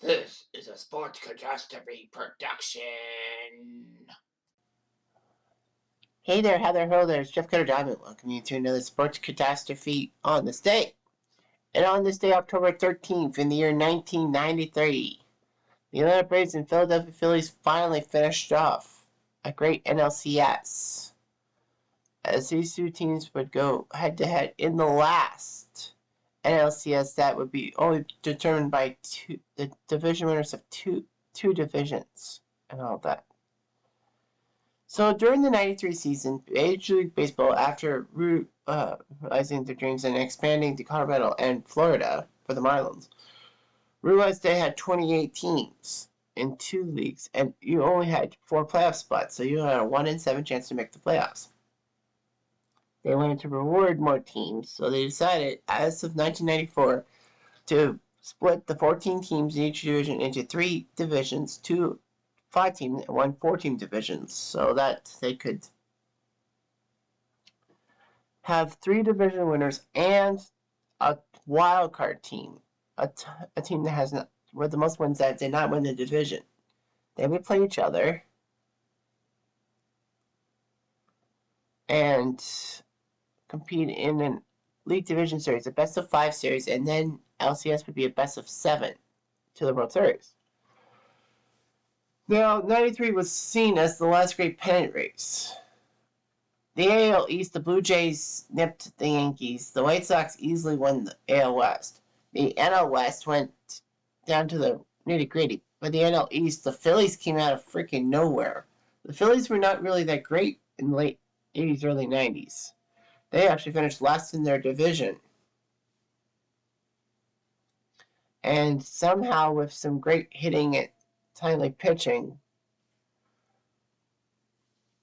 This is a Sports Catastrophe production. Hey there, Heather Ho there, it's Jeff Cutter Diamond. Welcome you to another Sports Catastrophe on this day. And on this day, October 13th, in the year 1993, the Atlanta Braves and Philadelphia Phillies finally finished off a great NLCS, as these two teams would go head-to-head in the last NLCS that would be only determined by the division winners of two divisions and all that. So during the '93 season, Major League Baseball, after realizing their dreams and expanding to Colorado and Florida for the Marlins, realized they had 28 teams in two leagues, and you only had 4 playoff spots, so you had a 1 in 7 chance to make the playoffs. They wanted to reward more teams, so they decided, as of 1994, to split the 14 teams in each division into 3 divisions, 2 5-team and 1 4-team divisions, so that they could have 3 division winners and a wild card team, a team that has with the most wins that did not win the division. They would play each other and compete in a league division series, a best of 5 series, and then LCS would be a best of 7 to the World Series. Now, '93 was seen as the last great pennant race. The AL East, the Blue Jays nipped the Yankees. The White Sox easily won the AL West. The NL West went down to the nitty-gritty. But the NL East, the Phillies came out of freaking nowhere. The Phillies were not really that great in the late 80s, early 90s. They actually finished last in their division. And somehow, with some great hitting and timely pitching,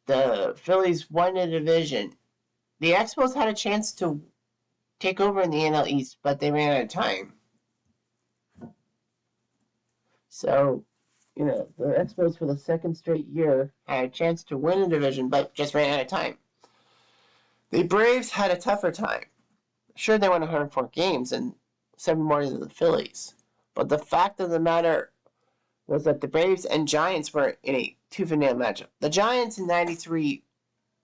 the Phillies won the division. The Expos had a chance to take over in the NL East, but they ran out of time. So, the Expos for the second straight year had a chance to win the division, but just ran out of time. The Braves had a tougher time. Sure, they won 104 games and 7 more than the Phillies. But the fact of the matter was that the Braves and Giants were in a tooth-and-nail matchup. The Giants in '93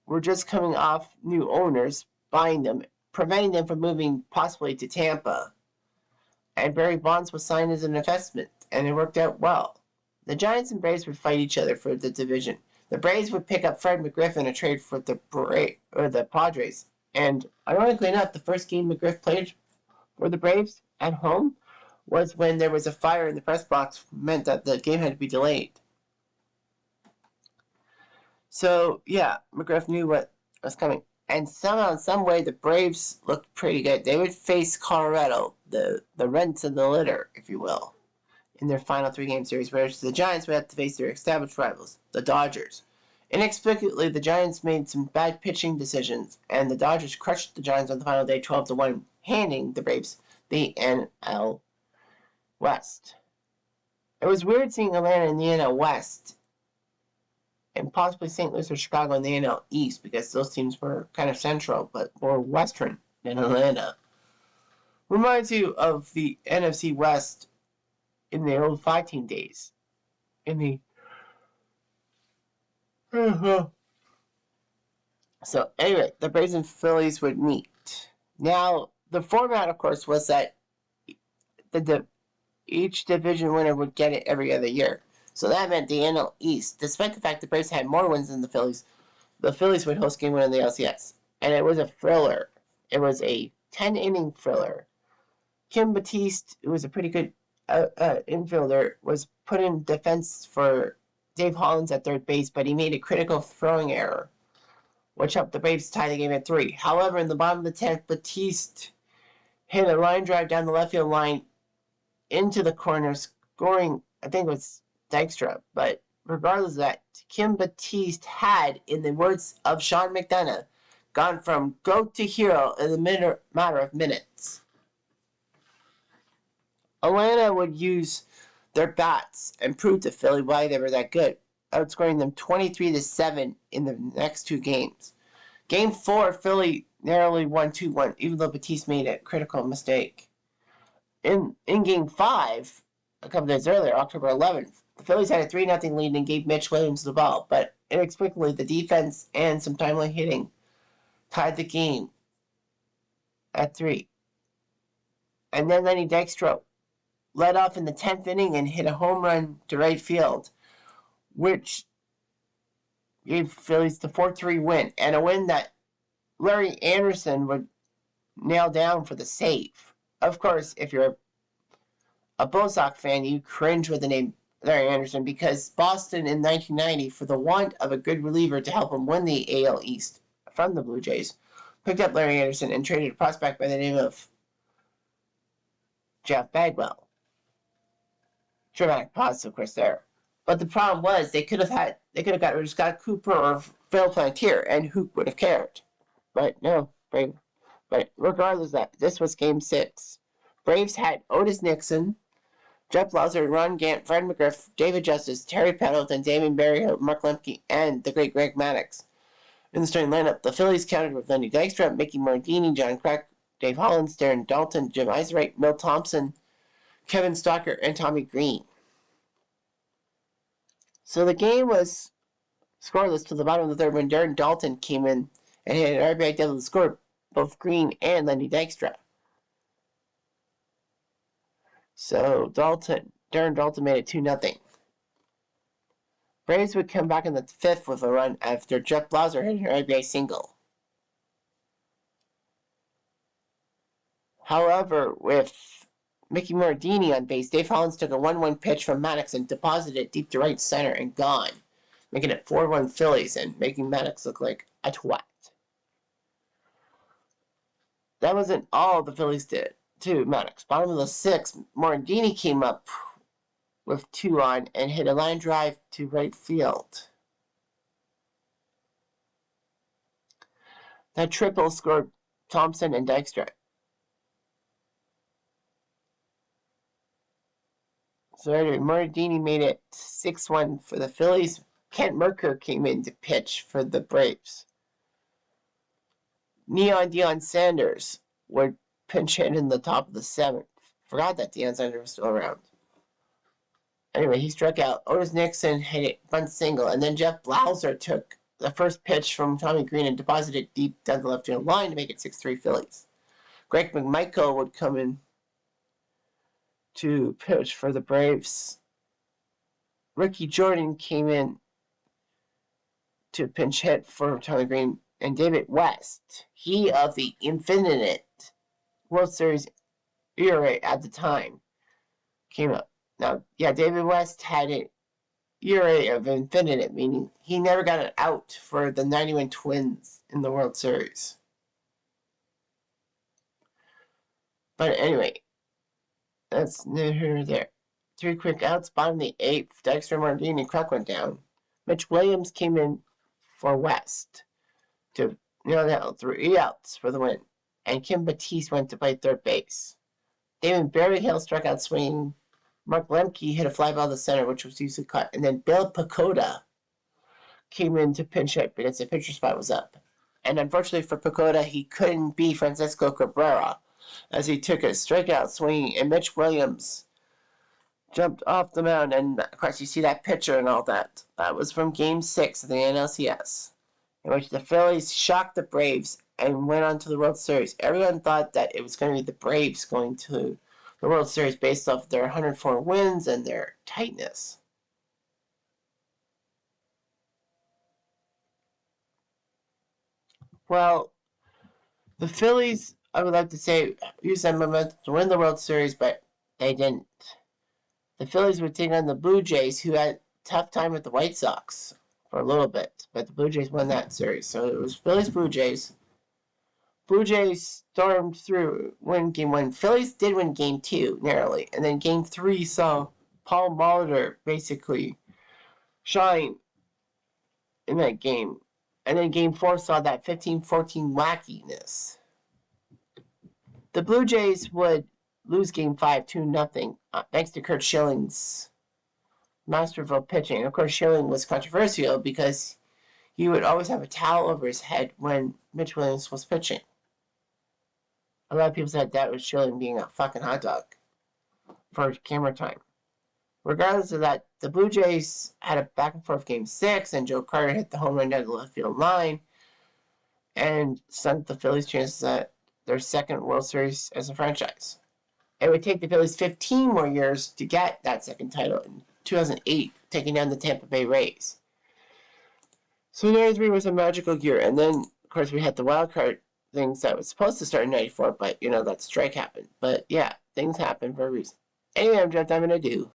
were just coming off new owners, buying them, preventing them from moving possibly to Tampa. And Barry Bonds was signed as an investment, and it worked out well. The Giants and Braves would fight each other for the division. The Braves would pick up Fred McGriff in a trade for the Padres. And ironically enough, the first game McGriff played for the Braves at home was when there was a fire in the press box, meant that the game had to be delayed. So, yeah, McGriff knew what was coming. And somehow, in some way, the Braves looked pretty good. They would face Colorado, the rents of the litter, if you will, in their final 3-game series, whereas the Giants would have to face their established rivals, the Dodgers. Inexplicably, the Giants made some bad pitching decisions, and the Dodgers crushed the Giants on the final day 12-1, handing the Braves the NL West. It was weird seeing Atlanta in the NL West and possibly St. Louis or Chicago in the NL East, because those teams were kind of central, but more western than Atlanta. Reminds you of the NFC West in the old 5-team days. In the So anyway, the Braves and Phillies would meet. Now, the format, of course, was that each division winner would get it every other year. So that meant the NL East, despite the fact the Braves had more wins than the Phillies would host game 1 in the LCS. And it was a thriller. It was a 10-inning thriller. Kim Batiste, who was a pretty good infielder, was put in defense for Dave Hollins at third base, but he made a critical throwing error, which helped the Braves tie the game at 3. However, in the bottom of the 10th, Batiste hit a line drive down the left field line into the corner, scoring, I think it was Dykstra. But regardless of that, Kim Batiste had, in the words of Sean McDonough, gone from goat to hero in the matter of minutes. Atlanta would use their bats and prove to Philly why they were that good, outscoring them 23-7 in the next 2 games. Game 4, Philly narrowly won 2-1, even though Batiste made a critical mistake. In Game 5, a couple days earlier, October 11th. The Phillies had a 3-0 lead and gave Mitch Williams the ball, but inexplicably the defense and some timely hitting tied the game at 3. And then Lenny Dykstra led off in the 10th inning and hit a home run to right field, which gave Phillies the 4-3 win, and a win that Larry Anderson would nail down for the save. Of course, if you're a Bull Sox fan, you cringe with the name Larry Anderson because Boston in 1990, for the want of a good reliever to help him win the AL East from the Blue Jays, picked up Larry Anderson and traded a prospect by the name of Jeff Bagwell. Dramatic pause, of course, there. But the problem was they could have got Scott Cooper or Phil Plantier, and who would have cared? But no, but regardless of that, this was Game 6. Braves had Otis Nixon, Jeff Blauser, Ron Gant, Fred McGriff, David Justice, Terry Pendleton, Damon Berryhill, Mark Lemke, and the great Greg Maddux. In the starting lineup, the Phillies countered with Lenny Dykstra, Mickey Martini, John Krek, Dave Hollins, Darren Daulton, Jim Eisenreich, Milt Thompson, Kevin Stalker, and Tommy Green. So the game was scoreless to the bottom of the third when Darren Daulton came in and hit an RBI double to score both Green and Lenny Dykstra. So Darren Daulton made it 2-0. Braves would come back in the 5th with a run after Jeff Blauser hit an RBI single. However, with Mickey Martini on base, Dave Hollins took a 1-1 pitch from Maddux and deposited it deep to right center and gone, making it 4-1 Phillies and making Maddux look like a twat. That wasn't all the Phillies did to Maddux. Bottom of the 6th, Martini came up with 2 on and hit a line drive to right field. That triple scored Thompson and Dykstra. So anyway, Martini made it 6-1 for the Phillies. Kent Mercker came in to pitch for the Braves. Neon Deion Sanders would pinch hit in the top of the 7th. Forgot that Deion Sanders was still around. Anyway, he struck out. Otis Nixon hit it bunt single, and then Jeff Blauser took the first pitch from Tommy Green and deposited it deep down the left field line to make it 6-3 Phillies. Greg McMichael would come in to pitch for the Braves. Ricky Jordan came in to pinch hit for Tommy Green, and David West, he of the Infinite World Series ERA at the time, came up. Now, yeah, David West had an ERA of infinite, meaning he never got an out for the 91 Twins in the World Series. But anyway, that's neither here nor there. 3 quick outs, bottom of the 8th. Dykstra, Martini, and Kruk went down. Mitch Williams came in for West to nail down 3 outs for the win. And Kim Batiste went to play third base. Damon Berryhill struck out swinging. Mark Lemke hit a fly ball to center, which was usually cut. And then Bill Pacoda came in to pinch hit because the pitcher spot was up. And unfortunately for Pacoda, he couldn't be Francisco Cabrera as he took a strikeout swing, and Mitch Williams jumped off the mound. And of course, you see that picture and all that. That was from Game 6 of the NLCS, in which the Phillies shocked the Braves and went on to the World Series. Everyone thought that it was going to be the Braves going to the World Series based off their 104 wins and their tightness. Well, the Phillies, I would like to say, used that momentum to win the World Series, but they didn't. The Phillies would take on the Blue Jays, who had a tough time with the White Sox for a little bit, but the Blue Jays won that series. So it was Phillies-Blue Jays. Blue Jays stormed through, win Game 1. Phillies did win Game 2, narrowly. And then Game 3 saw Paul Molitor basically shine in that game. And then Game 4 saw that 15-14 wackiness. The Blue Jays would lose Game 5 2-0, thanks to Curt Schilling's masterful pitching. Of course, Schilling was controversial because he would always have a towel over his head when Mitch Williams was pitching. A lot of people said that was Schilling being a fucking hot dog for camera time. regardless of that, the Blue Jays had a back and forth game 6, and Joe Carter hit the home run down the left field line and sent the Phillies' chances at their second World Series as a franchise. It would take the Phillies 15 more years to get that second title in 2008, taking down the Tampa Bay Rays. So 93 was a magical year, and then, of course, we had the wild card things that was supposed to start in 94, but, that strike happened. But, yeah, things happen for a reason. Anyway, I'm Jeff Diamond. I do.